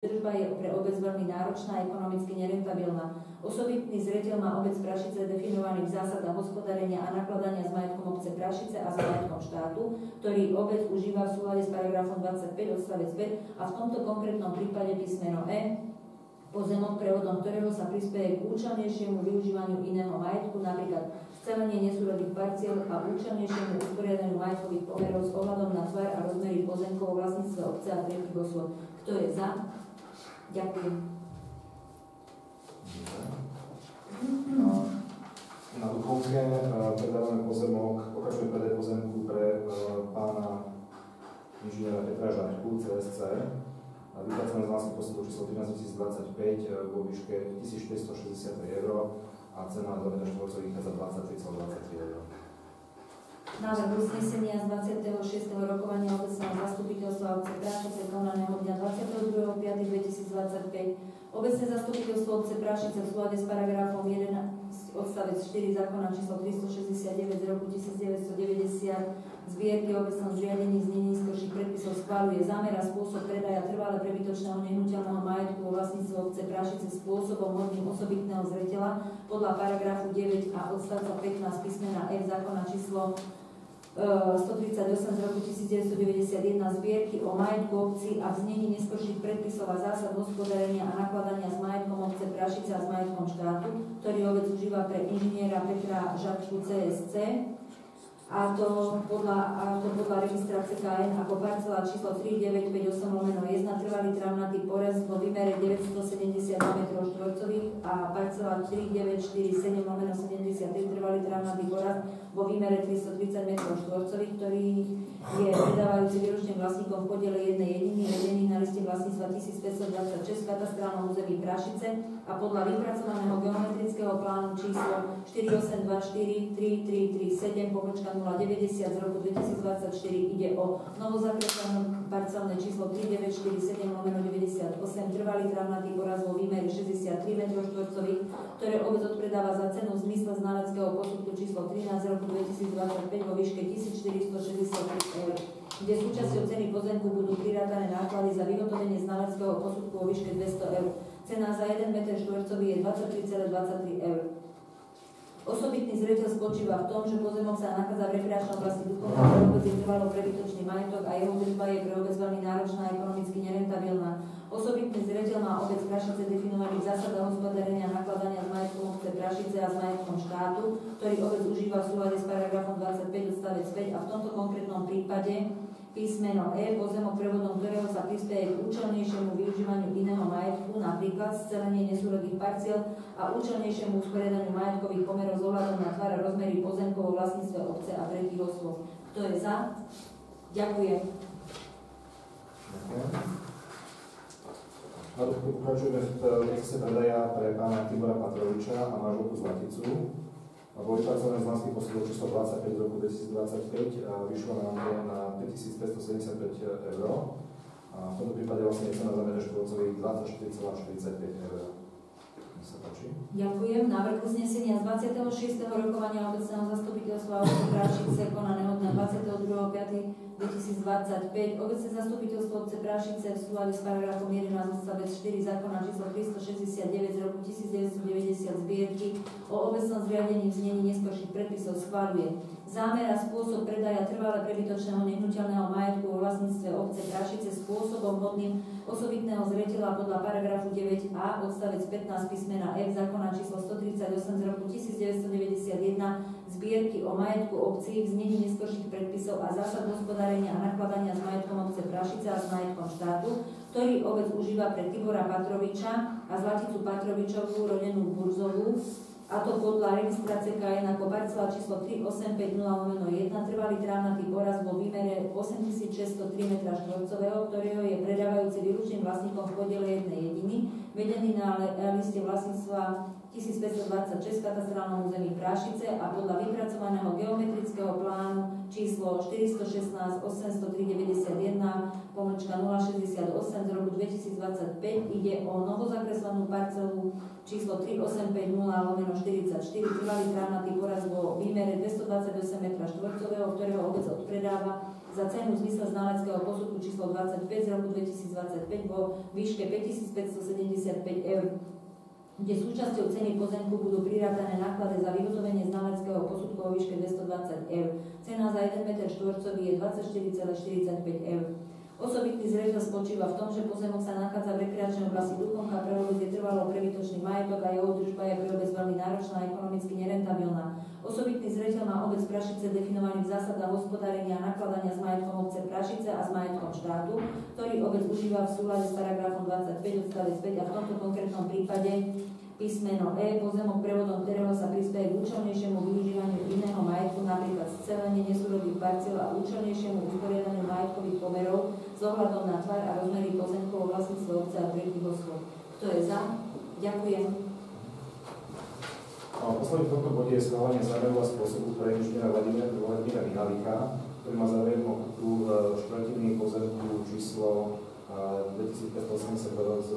Držba je pre obec veľmi náročná a ekonomicky nerentabilná. Osobitný zreteľ má obec Prašice definovaný v zásadách hospodárenia a nakladania s majetkom obce Prašice a s majetkom štátu, ktorý obec užíva v súlade s paragrafom 25 odstavec 5 a v tomto konkrétnom prípade písmeno E, pozemok prevodom ktorého sa prispieje k účelnejšiemu využívaniu iného majetku, napríklad scelenie nesúrodých parciel a účelnejšiemu usporiadaniu majetkových pomerov s ohľadom na tvar a rozmery pozemkov o vlastníctve obce a tretích osôb. Kto je za? Ďakujem. Na Duchovke predávame pozemok, pokračuje predaj pozemku pre pána inžiniera Petra Žaďku, CSC. Vypracované z vlastných postupov číslo 13 025 vo výške 1563 € a cena za meter štvorcový vychádza 23,23 €. Návrh uznesenia z 26. rokovania obecného zastupiteľstva obce Prašice konaného dňa 22.5.2025. Obecné zastupiteľstvo obce Prašice v súlade s paragrafom 11 odstavec 4 zákona číslo 369 z roku 1990 zbierky o obecnom zriadení znení skorších predpisov schvaľuje zámer a spôsob predaja trvale prebytočného nehnuteľného majetku vo vlastníctve obce Prašice spôsobom hodným osobitného zreteľa podľa paragrafu 9 a odstavca 15 písmena F zákona číslo 138 z roku 1991 zbierky o majetku obci a v znení neskorších predpisov a zásad hospodárenia a nakladania s majetkom obce Prašice a s majetkom štátu, ktorý obec užíva pre inžiniera Petra Žaďku CSC, a to podľa registra CKN ako parcela číslo 3958/1 trvalý trávnatý porez vo výmere 972 m² a parcela 3947/73 trvalý trávnatý porez vo výmere 330 m², ktorý je predávajúci výlučným vlastníkom v podiele jednej jediny vedený na liste vlastníctva 1526 v katastrálnom území Prašice a podľa vypracovaného geometrického plánu číslo 4824-3337/090 z roku 2024 ide o novozakreslené parcelné číslo 3947/98 trvalý trávnatý poraz vo výmere 63 m², ktoré obec odpredáva za cenu v zmysle znaleckého posudku číslo 13 z roku 2025 vo výške 1463 €, kde súčasťou ceny pozemku budú prirátané náklady za vyhotovenie znaleckého posudku vo výške 200 €. Cena za 1 m² je 23,23 €. Osobitný zreteľ spočíva v tom, že pozemok sa nachádza v rekreačnej oblasti Duchovna, pre obec je trvalo prebytočný majetok a jeho držba je pre obec veľmi náročná a ekonomicky nerentabilná. Osobitný zreteľ má obec Prašice definovaný v zásadách hospodárenia a nakladania s majetkom obce Prašice a s majetkom štátu, ktorý obec užíva v súlade s paragrafom 25 odstavec 5 a v tomto konkrétnom prípade písmeno E, pozemok prevodom ktorého sa prispieje k účelnejšiemu využívaniu iného majetku, napríklad scelenie nesúrodých parciel a účelnejšiemu usporiadaniu majetkových pomerov s ohľadom na tvar a rozmery pozemkov vo vlastníctve obce a tretích osôb. Kto je za? Ďakujem. Pokračujeme v procese predaja pre pána Tibora Patroviča a manželku Zlaticu. Bolo vypracované z vlastných postupov číslo 25 z roku 2025 a vyšlo nám to na 5575 €. A v tomto prípade vlastne je cena za meter štvorcový 24,45 €. Nech sa páči. Ďakujem. Návrh uznesenia z 26. rokovania obecného zastupiteľstva obce Prašice konaného dňa 22.5.2025. Obecné zastupiteľstvo obce Prašice v súlade s paragrafom 11 odstavec 4 zákona číslo 369 z roku 1990 zbierky o obecnom zriadení v znení neskorších predpisov schvaľuje zámer a spôsob predaja trvale prebytočného nehnuteľného majetku vo vlastníctve obce Prašice spôsobom hodným osobitného zreteľa podľa paragrafu 9a odstavec 15 písmena F zákona číslo 138 z roku 1991 zbierky o majetku obcí v znení neskorších predpisov a zásad hospodárenia a nakladania s majetkom obce Prašice a s majetkom štátu, ktorý obec užíva pre Tibora Patroviča a Zlaticu Patrovičovú rodenú Burzovú, a to podľa registra CKN ako parcela číslo 3850/1 trvalý trávnatý poraz vo výmere 8603 m², ktorého je predávajúci výlučným vlastníkom v podiele jednej jediny, vedený na liste vlastníctva 1526 v katastrálnom území Prašice a podľa vypracovaného geometrického plánu číslo 416 80391/068 z roku 2025 ide o novozakreslenú parcelu číslo 3850/44 trvalý trávnatý poraz vo výmere 228 m², ktorého obec odpredáva za cenu v zmysle znaleckého posudku číslo 25 z roku 2025 vo výške 5575 eur, kde súčasťou ceny pozemku budú prirátané náklady za vyhotovenie znaleckého posudku vo výške 220 eur. Cena za 1 m štvorcový je 24,45 eur. Osobitný zreteľ spočíva v tom, že pozemok sa nachádza v rekreačnej oblasti Duchonka, prevoz je trvalo prebytočný majetok a jeho údržba je pre obec veľmi náročná a ekonomicky nerentabilná. Osobitný zreteľ má obec Prašice definovaný v zásadách hospodárenia a nakladania s majetkom obce Prašice a s majetkom štátu, ktorý obec užíva v súlade s paragrafom 25 odstavec 5 a v tomto konkrétnom prípade písmeno E, pozemok prevodom ktorého sa prispieje k účelnejšiemu využívaniu iného majetku, napríklad scelenie nesúrodých parciel a účelnejšiemu usporiadaniu majetkových pomerov s ohľadom na tvar a rozmery pozemkov vo vlastníctve obce a tretích osôb. Kto je za? Ďakujem. Posledný v tomto bode je schválenie zámeru a spôsobu pre inžiniera Vladimíra Mihalika, ktorý má záujem o kúpu štvrtiny pozemku číslo 2582 z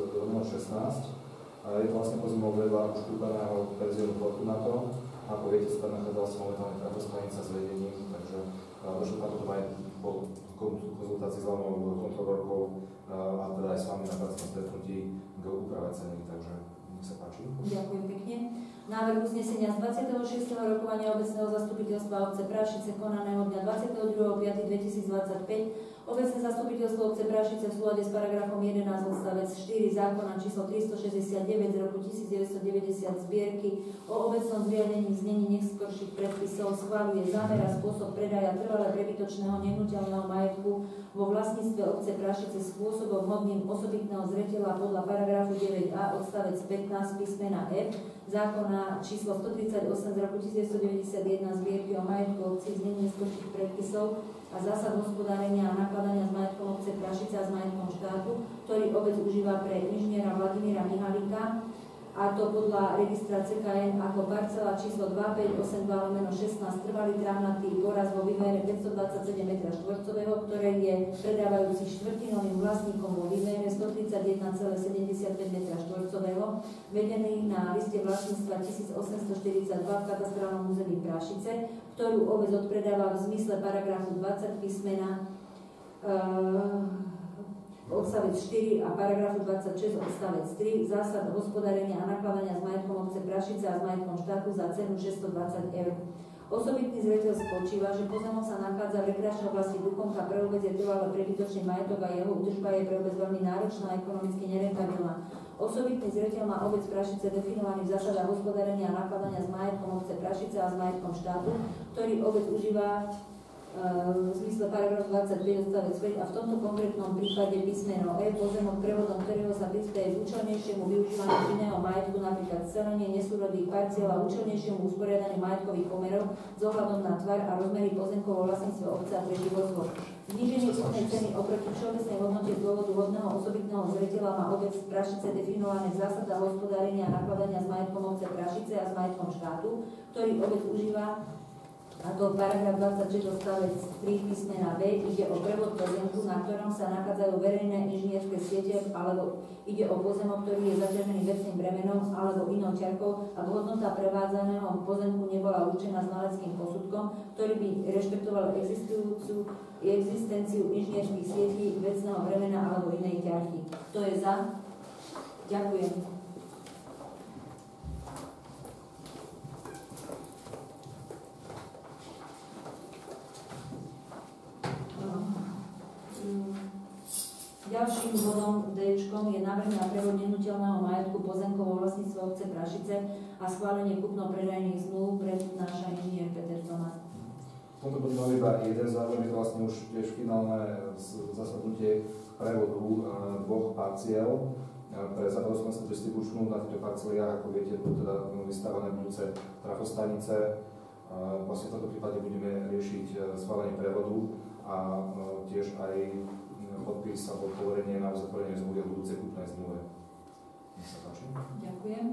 16. Je to vlastne pozemok vedľa už kúpeného penziónu Fortunato. Ako viete, sa tam nachádzala sa momentálne trafostanica s vedením, takže došlo tam potom aj po konzultácii s hlavnou kontrolórkou a teda aj s vami na pracovnom stretnutí k úprave ceny, takže nech sa páči. Ďakujem pekne. Návrh uznesenia z 26. rokovania obecného zastupiteľstva obce Prašice konaného dňa 22.5.2025 obecné zastupiteľstvo obce Prašice v súlade s paragrafom 11 odstavec 4 zákona číslo 369 z roku 1990 zbierky o obecnom zriadení znení neskorších predpisov schvaľuje zámer a spôsob predaja trvale prebytočného nehnuteľného majetku vo vlastníctve obce Prašice spôsobom hodným osobitného zreteľa podľa paragrafu 9a odstavec 15 písmena F zákona číslo 138 z roku 1991 zbierky o majetku obcí znení neskorších predpisov a zásad hospodárenia a nakladania s majetkom obce Prašice a s majetkom štátu, ktorý obec užíva pre inžiniera Vladimíra Mihalika, a to podľa registra CKN ako parcela číslo 2582/16 trvalý trávnatý poraz vo výmere 527 m2, ktoré je predávajúci štvrtinovým vlastníkom vo výmere 131,75 m2, vedený na liste vlastníctva 1842 v katastrálnom území Prašice, ktorú obec odpredáva v zmysle paragrafu 20 písmena odstavec 4 a paragrafu 26 odstavec 3 zásad hospodárenia a nakladania s majetkom obce Prašice a s majetkom štátu za cenu 620 eur. Osobitný zreteľ spočíva, že pozemok sa nachádza v rekreačnej oblasti Duchonka, pre obec je trvalo prebytočný majetok a jeho údržba je pre obec veľmi náročná a ekonomicky nerentabilná. Osobitný zreteľ má obec Prašice definovaný v zásadách hospodárenia a nakladania s majetkom obce Prašice a s majetkom štátu, ktorý obec užíva v zmysle paragraf 25 odstavec 5 a v tomto konkrétnom prípade písmeno E, pozemok prevodom ktorého sa prispieje k účelnejšiemu využívaniu iného majetku, napríklad scelenie nesúrodých parciel a účelnejšiemu usporiadaniu majetkových pomerov s ohľadom na tvar a rozmery pozemkov vo vlastníctve obce a tretích osôb. Zníženie kúpnej ceny oproti všeobecnej hodnote z dôvodu hodného osobitného zreteľa má obec Prašice definované v zásadách hospodárenia a nakladania s majetkom obce Prašice a s majetkom štátu, ktorý obec užíva, a to paragraf 26 odstavec 3 písmena B, ide o prevod pozemku, na ktorom sa nachádzajú verejné inžinierské siete, alebo ide o pozemok, ktorý je zaťažený vecným bremenom alebo inou ťarkou, ak hodnota prevádzaného pozemku nebola určená znaleckým posudkom, ktorý by rešpektoval existenciu inžinierských sietí, vecného bremena alebo inej ťarchy. Kto je za? Ďakujem. Ďalším bodom D je návrh na prevod nehnuteľného majetku pozemkov vo vlastníctve obce Prašice a schválenie kúpno-predajných zmluv prednáša inžinier Peter Tomás. V tomto bode máme iba jeden záver, je to vlastne už tiež finálne zasadnutie prevodu dvoch parciel pre západoslovenskú distribučnú. Na týchto parceliách, ako viete, budú teda vystávané budúce trafostanice. Vlastne v tomto prípade budeme riešiť schválenie prevodu a tiež aj podpis alebo poverenie na uzatvorenie zmluvy o budúcej kúpnej zmluve. Nech sa páči. Ďakujem.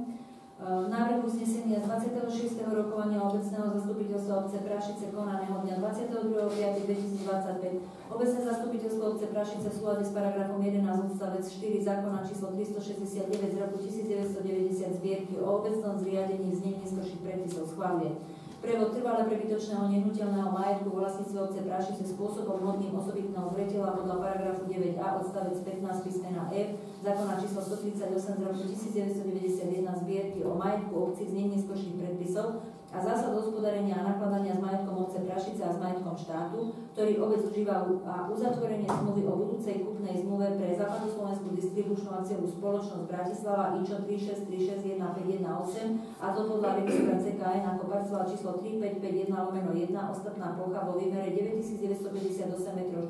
Návrh uznesenia z 26. rokovania obecného zastupiteľstva obce Prašice konaného dňa 22.5.2025. Obecné zastupiteľstvo obce Prašice v súlade s paragrafom 11 odstavec 4 zákona číslo 369 z roku 1990 zbierky o obecnom zriadení znení neskorších predpisov schváľuje. Prevod trvale prebytočného nehnuteľného majetku vlastníctve obce Prašice spôsobom hodným osobitného zretela podľa paragrafu 9a odstavec 15 písmena F zákona číslo 138 z roku 1991 zbierky o majetku obci z neskorších predpisov a zásad hospodárenia a nakladania s majetkom obce Prašice a s majetkom štátu, ktorý obec užíva, a uzatvorenie zmluvy o budúcej kúpnej zmluve pre Západoslovenskú distribučnú akciovú spoločnosť Bratislava IČO 363615118 a to podľa registra CKN ako parcela číslo 3551/1 ostatná plocha vo výmere 9958 m2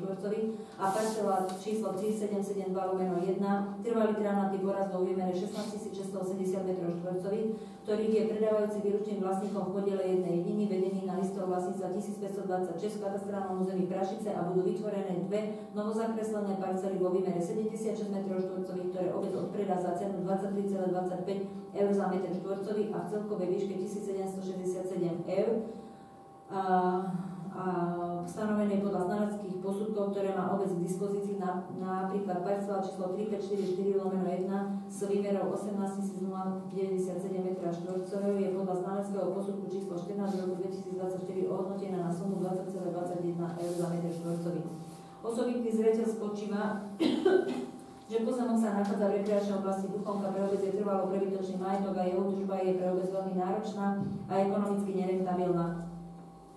a parcela číslo 3772/1 trvalý trávnatý porast vo výmere 16680 m2, ktorých je predávajúci výlučným vlastníkom v podiele jednej jediny vedený na listov vlastníctva 1526 v katastrálnom území Prašice a budú vytvorené dve novozakreslené parcely vo výmere 76 m2, ktoré obec odpredá za cenu 23,25 eur za meter štvorcový a v celkovej výške 1767 eur. A stanovené podľa znaneckých posudkov, ktoré má obec k dispozícii, napríklad parcela číslo 3544/1 s výmerou 18 097 m2 je podľa znaneckého posudku číslo 14 z roku 2024 ohodnotená na sumu 20,21 eur za meter štvorcový. Osobitný zreteľ spočíva, že pozemok sa nachádza v rekreačnej oblasti Duchovka, pre obec je trvalo prebytočný majetok a jeho údržba je pre obec veľmi náročná a ekonomicky nerentabilná.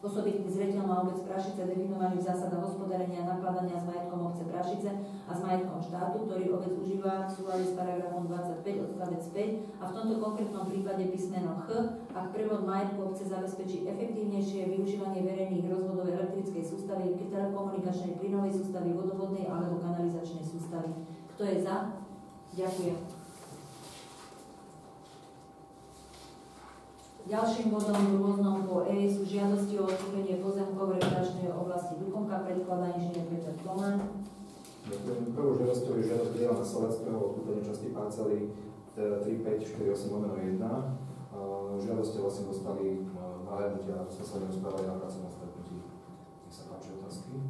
Osobitný zreteľ má obec Prašice definovaný v zásadách hospodárenia a nakladania s majetkom obce Prašice a s majetkom štátu, ktorý obec užíva v súlade s paragrafom 25 odstavec 5 a v tomto konkrétnom prípade písmeno Ch, ak prevod majetku obce zabezpečí efektívnejšie využívanie verejných rozvodov elektrickej sústavy, telekomunikačnej plynovej sústavy, vodovodnej alebo kanalizačnej sústavy. Kto je za? Ďakujem. Ďalším bodom v rôznom po E sú žiadosti o odkúpenie pozemkov v rekreačnej oblasti Duchovka, predkladá inžinier Peter Tomáň. Prvú žiadosťou je žiadosť Diela Nasaleckého o odkúpenie časti parcely 3548/1. Žiadosti vlastne dostali nahľadnutia, sme sa nerozprávali na pracovnom stretnutí. Nech sa páči otázky.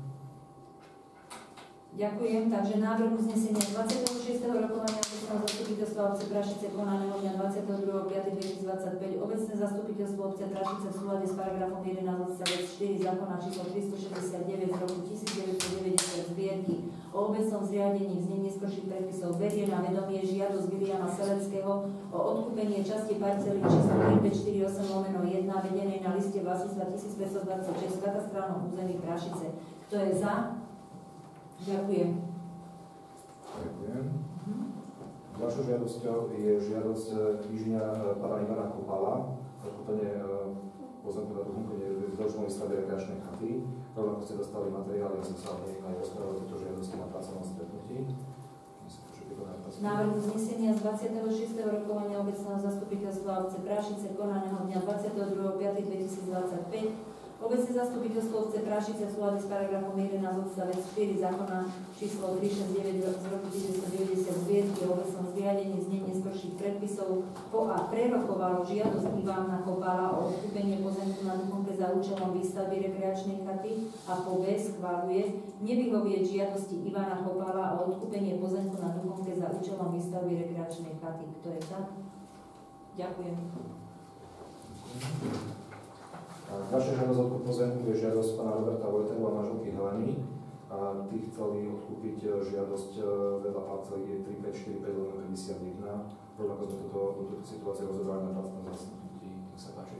Ďakujem. Takže návrh uznesenia 26. rokovania obecného zastupiteľstva obce Prašice konaného dňa 22.5.2025. Obecné zastupiteľstvo obce Prašice v súlade s paragrafom 11 odstavec 4 zákona číslo 369 z roku 1990 zbierky o obecnom zriadení v znení neskorších predpisov berie na vedomie žiadosť Viliama Seleckého o odkúpenie časti parcely číslo 3548/1 vedenej na liste vlastníctva 1526 v katastrálnom území Prašice. Kto je za? Ďakujem. Ďakujem. Ďalšou žiadosťou je žiadosť inžiniera pána Ivana Kopala, odkúpenie pozemku na Duchonke v dĺžkovej stavbe rekreačnej chaty. Rovnako ste dostali materiály, ja som sa aj rozprával o tejto žiadosti na pracovnom stretnutí. Návrh uznesenia z 26. rokovania obecného zastupiteľstva obce Prašice konaného dňa 22.5.2025. Obecné zastupiteľstvo obce Prašice v súlade s paragrafom 11 odstavec 4 zákona číslo 369 z roku 1990 zbierky o obecnom zriadení z neskorších predpisov po A prerokovalo žiadosť Ivana Kopala o odkúpenie pozemku na Duchonke za účelom výstavby rekreačnej chaty a po B schvaľuje nevyhovieť žiadosti Ivana Kopala o odkúpenie pozemku na Duchonke za účelom výstavby rekreačnej chaty. Kto je za? Ďakujem. Ďalšia žiadosť odkúp pozemku je žiadosť pána Roberta Vojtelu a manželky Heleny. Tí chceli odkúpiť žiadosť vedľa parcely 3545/51. Rovnako sme túto situáciu rozobrali na pracovnom zastupnutí. Nech sa páči.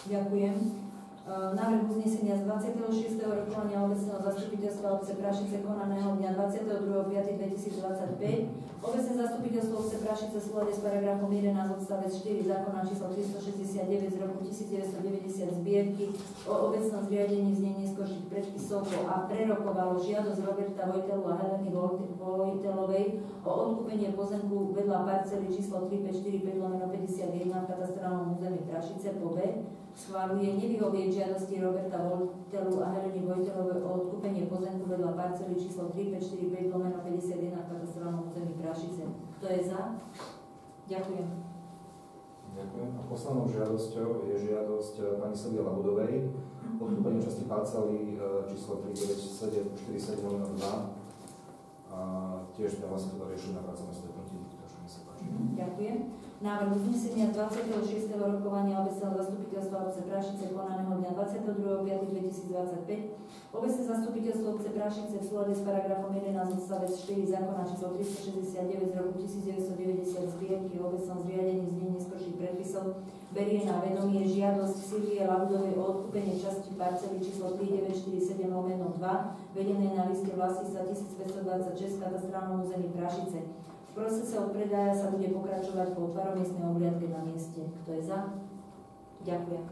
Ďakujem. Návrh uznesenia z 26. rokovania obecného zastupiteľstva obce Prašice konaného dňa 22.5.2025. Obecné zastupiteľstvo obce Prašice v súlade s paragrafom 11 odstavec 4 zákona číslo 369 z roku 1990 zbierky o obecnom zriadení v znení neskorších predpisov a prerokovalo žiadosť Roberta Vojtelu a Heleny Vojtelovej o odkúpenie pozemku vedľa parcely číslo 3545/51 v katastrálnom území Prašice po B. Schvaľuje nevyhovieť žiadosti Roberta Vojtelu a Heleny Vojtelovej o odkúpenie pozemku vedľa parcely číslo 3545/51 v katastrálnom území Prašice. Kto je za? Ďakujem. Ďakujem. A poslednou žiadosťou je žiadosť pani Silvie Labudovej o odkúpenie časti parcely číslo 3947/2. A tiež sme vlastne to riešili na pracovnom stretnutí. Takže mi sa páči. Ďakujem. Návrh uznesenia 26. rokovania obecného zastupiteľstva obce Prašice konaného dňa 22.5.2025. Obecné zastupiteľstvo obce Prašice v súlade s paragrafom 11 odstavec 4 zákona číslo 369 z roku 1990 zbierky o obecnom zriadení znení neskorších predpisov berie na vedomie žiadosť Silvie Laudovej o odkúpenie časti parcely číslo 3947/2 vedenej na liste vlastníctva 1526 v katastrálnom území Prašice. V procese odpredaja sa bude pokračovať po tvaromiestnej obhliadke na mieste. Kto je za? Ďakujem.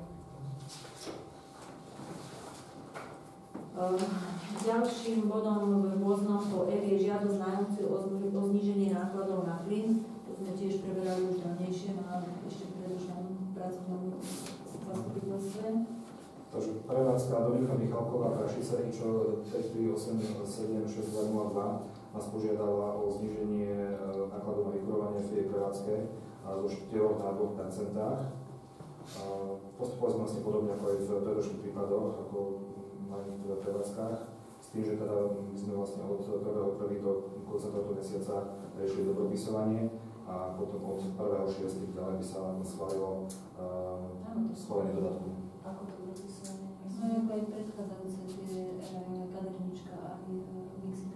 Ďalším bodom v rôznom po F je žiadosť nájomcu o zníženie nákladov na plyn. To sme tiež preberali už dávnejšie na ešte predošlom pracovnom zastupiteľstve. Takže prevádzka Dominika Michalková Prašice, čo 5387602 nás požiadala o zníženie nákladov na vykurovanie v tej prevádzke zo 4 na 2%. Postupovali sme vlastne podobne ako aj v predošlých prípadoch, ako na niektorých prevádzkach, s tým, že teda my sme vlastne od 1.1. do konca tohto mesiaca riešili dobropisovanie a potom od 1.6. ďalej by sa schválilo schválenie dodatku. Ako dobropisovanie? No ako aj predchádzajúce tie kadernička a mixy.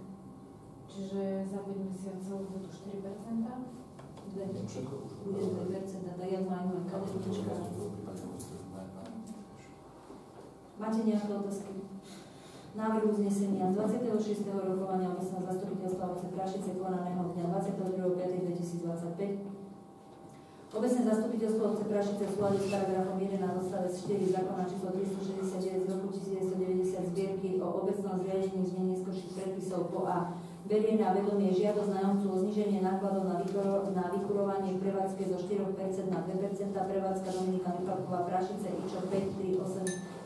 Čiže za 5 mesiacov budú 4%? Bude 2%, tak jak majú aj kadernička. Máte nejaké otázky? Návrh uznesenia 26. rokovania obecného zastupiteľstva obce Prašice konaného dňa 22.5.2025. Obecné zastupiteľstvo obce Prašice v súlade s paragrafom 11 odstavec 4 zákona číslo 369 z roku 1990 zbierky o obecnom zriadení znení neskorších predpisov po A berie na vedomie žiadosť nájomcu o zníženie nákladov na vykurovanie v prevádzke zo 4% na 2%. Prevádzka Dominika Michalková Prašice IČO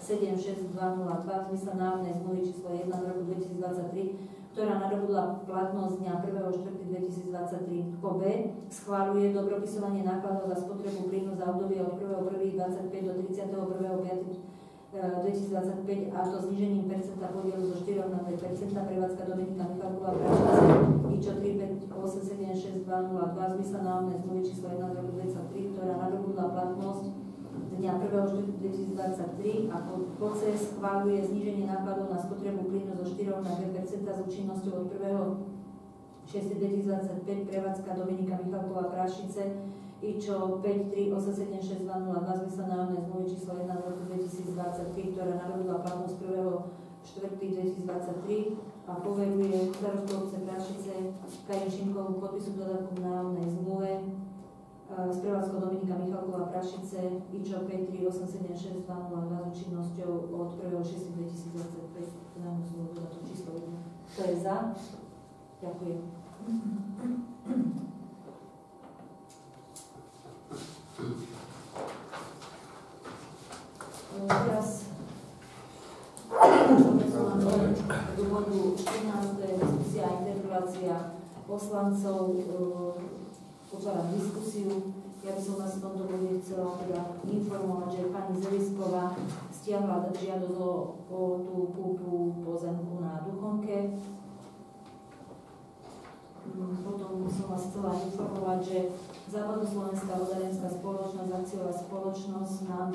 5387602 v zmysle národnej zmluvy číslo 1 z roku 2023, ktorá nadobudla platnosť dňa 1.4.2023. Po B schváľuje dobropisovanie nákladov za spotrebu plynu za obdobie od 1.1.25 do 31.5.2025 a to znížením percenta podielu zo 4 na 2%. Prevádzka Dominika Michalková Prašice IČO 3587602 v zmysle národnej zmluvy číslo 1 z roku 2023, ktorá nadobudla platnosť dňa 1.4.2023 a po C schváľuje zníženie nákladov na spotrebu plynu zo 4 na 2% s účinnosťou od 1.6.2025. Prevádzka Dominika Michalková Prašice IČO 5387602 v zmysle národnej zmluvy číslo 1 z roku 2023, ktorá nadobudla platnosť 1.4.2023 a poveruje starostu obce Prašice Kajinčinkovú podpisu dodatku k národnej zmluve s prevádzkou Dominika Michalková Prašice IČO 5387602 s účinnosťou od 1.6.2025 národnú zmluvu dodatok číslo 1. To je za. Ďakujem. Teraz do bodu 14. diskusia a interpelácia poslancov. Otváram diskusiu. Ja by som vás v tomto bode chcela teda informovať, že pani Zelisková stiahla žiadosť o tú kúpu pozemku na Duchonke. Potom som vás chcela informovať, že Západoslovenská vodárenská spoločnosť, akciová spoločnosť nám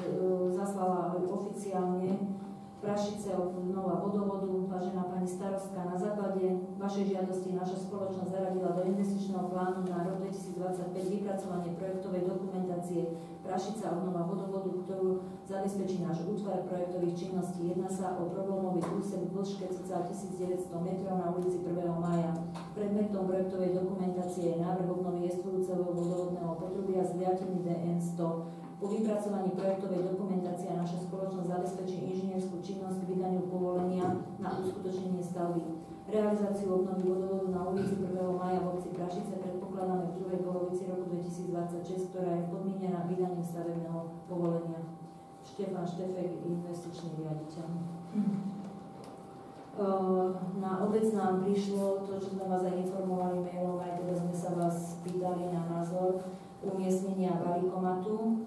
zaslala oficiálne Prašice obnova vodovodu. Vážená pani starostka, na základe vašej žiadosti naša spoločnosť zaradila do investičného plánu na rok 2025 vypracovanie projektovej dokumentácie Prašica obnova vodovodu, ktorú zabezpečí náš útvar projektových činností. Jedná sa o problémový úsek v dĺžke cca 1900 metrov na ulici 1. mája. Predmetom projektovej dokumentácie je návrh obnovy jestvujúceho vodovodného potrubia z liatiny DN 100. Po vypracovaní projektovej dokumentácie naša spoločnosť zabezpečí inžinierskú činnosť k vydaniu povolenia na uskutočnenie stavby. Realizáciu obnovy vodovodu na ulici 1. mája v obci Prašice predpokladáme v druhej polovici roku 2026, ktorá je podmienená vydaním stavebného povolenia. Štefan Štefek, investičný riaditeľ. Na obec nám prišlo to, čo sme vás aj informovali mailom, aj teda sme sa vás pýtali na názor umiestnenia varikomatu.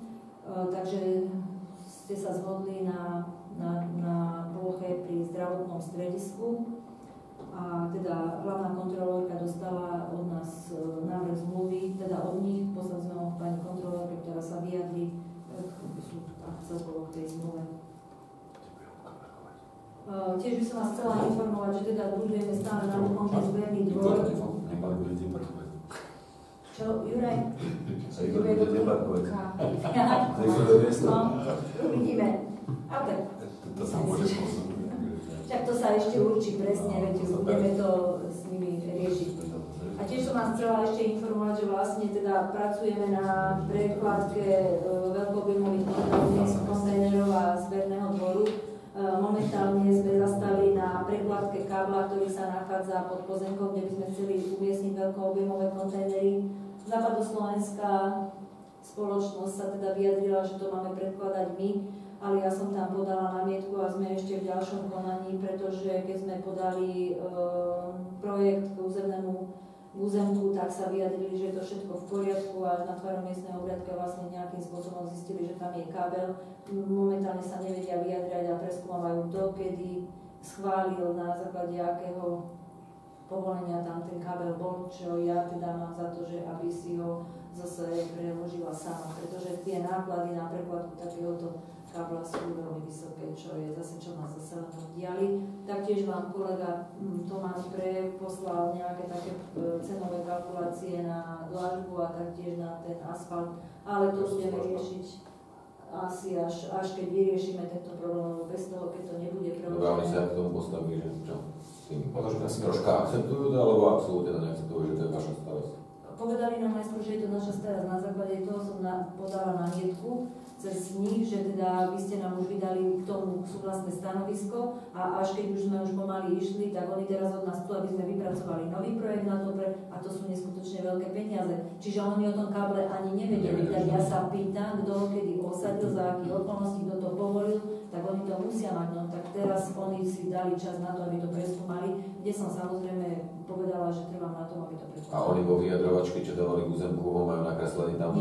Takže ste sa zhodli na ploche pri zdravotnom stredisku a teda hlavná kontrolórka dostala od nás návrh zmluvy, teda od nich, poslali sme ho pani kontrolórka som vás chcela informovať, že teda budujeme stále na Luchonke zberný dvor. Nemali budete parkovať. Čo, Juraj? Sa Igor budete parkovať. No, uvidíme. A tak. To sa môže posunúť. Tak to sa ešte určí presne, veď budeme to s nimi riešiť. A tiež som vás chcela ešte informovať, že vlastne teda pracujeme na prekladke veľkoobjemových kontajnerov a zberného dvoru. Momentálne sme zastavili na prekladke kábla, ktorý sa nachádza pod pozemkou, kde by sme chceli umiestniť veľkoobjemové kontajnery. Západoslovenská spoločnosť sa teda vyjadrila, že to máme predkladať my, ale ja som tam podala námietku a sme ešte v ďalšom konaní, pretože keď sme podali projekt k územku, tak sa vyjadrili, že je to všetko v poriadku a na tvarom miestnej obliadke vlastne nejakým spôsobom zistili, že tam je kábel. Momentálne sa nevedia vyjadrať a preskúmavajú to, kedy schválil na základe akého povolenia tam ten kábel bol, čo ja teda mám za to, že aby si ho zase preložila sama, pretože tie náklady na prekladku takéhoto kábla sú veľmi vysoké, čo je zase, čo nás zase len diali. Taktiež vám kolega Tomáš poslal nejaké také cenové kalkulácie na dlažbu a taktiež na ten asfalt, ale to budeme riešiť asi až keď vyriešime tento problém, bez toho, keď to nebude preložené. No, oni sa k tomu postavili, že čo? Troška akceptujú, alebo absolútne to neakceptujú, že to je vaša starosť? Povedali nám najskôr, že je to naša starosť. Na základe toho som podala námietku cez nich, že teda vy ste nám už vydali k tomu súhlasné stanovisko a až keď už sme pomaly išli, tak oni teraz od nás chcú, aby sme vypracovali nový projekt na to a to sú neskutočne veľké peniaze. Čiže oni o tom káble ani nevedeli. Tak ja sa pýtam, kto kedy osadil, za akých okolností, kto to povolil, tak oni to musia mať. No tak teraz oni si dali čas na to, aby to preskúmali, kde som samozrejme povedala, že trvám na tom, aby to preskúmali. A oni vo vyjadrovačke, čo dávali k územku, ho majú nakreslený tam